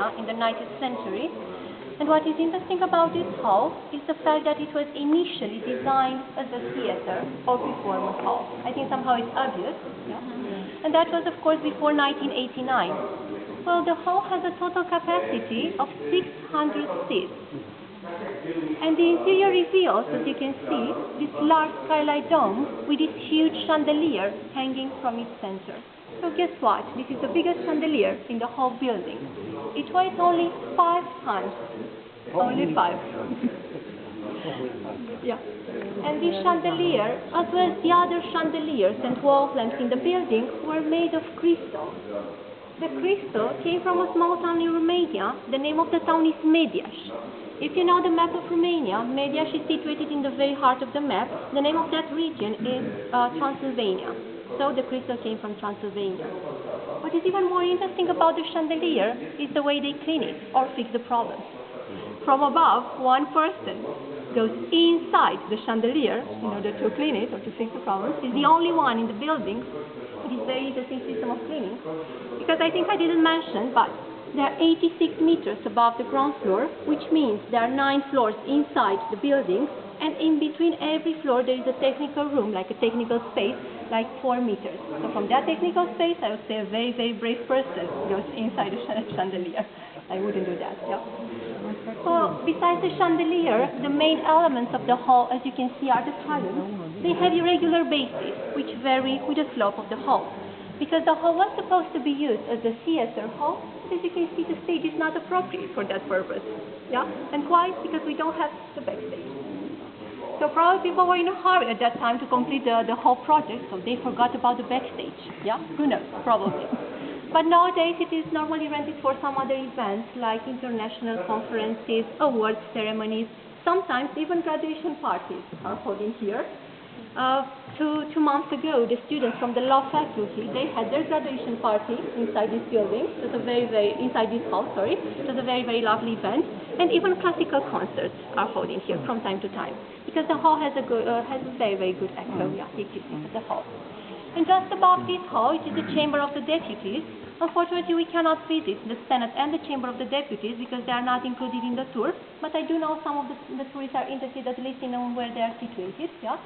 Romania in the 19th century. And what is interesting about this hall is the fact that it was initially designed as a theater or performance hall. I think somehow it's obvious. Yeah? And that was, of course, before 1989. Well, the hall has a total capacity of 600 seats. And the interior reveals, as you can see, this large skylight dome with this huge chandelier hanging from its center. So guess what? This is the biggest chandelier in the whole building. It weighs only 5 tons. Only 5. Yeah. And this chandelier, as well as the other chandeliers and wall lamps in the building, were made of crystal. The crystal came from a small town in Romania. The name of the town is Mediaș. If you know the map of Romania, Mediaș is situated in the very heart of the map. The name of that region is Transylvania. So the crystal came from Transylvania. What is even more interesting about the chandelier is the way they clean it or fix the problem. From above, one person goes inside the chandelier in order to clean it or to fix the problem. He's the only one in the building with this very interesting system of cleaning. Because I think I didn't mention, but they are 86 meters above the ground floor, which means there are 9 floors inside the building, and in between every floor there is a technical room, like a technical space, like 4 meters. So from that technical space, I would say a very, very brave person goes inside the chandelier. I wouldn't do that, yeah. So besides the chandelier, the main elements of the hall, as you can see, are the columns. They have irregular bases, which vary with the slope of the hall. Because the hall was supposed to be used as a theater hall, as you can see, the stage is not appropriate for that purpose. Yeah? And why? Because we don't have the backstage. So probably people were in a hurry at that time to complete the whole project, so they forgot about the backstage. Yeah? Who knows? Probably. But nowadays it is normally rented for some other events like international conferences, awards ceremonies, sometimes even graduation parties are holding here. 2 months ago, the students from the law faculty, they had their graduation party inside this building. It was a inside this hall, sorry. It was a very, very lovely event. And even classical concerts are holding here from time to time. Because the hall has a very, very good echo, yeah, at the hall. And just above this hall, it is the Chamber of the Deputies. Unfortunately, we cannot visit the Senate and the Chamber of the Deputies because they are not included in the tour. But I do know some of the tourists are interested at least in knowing where they are situated, yeah.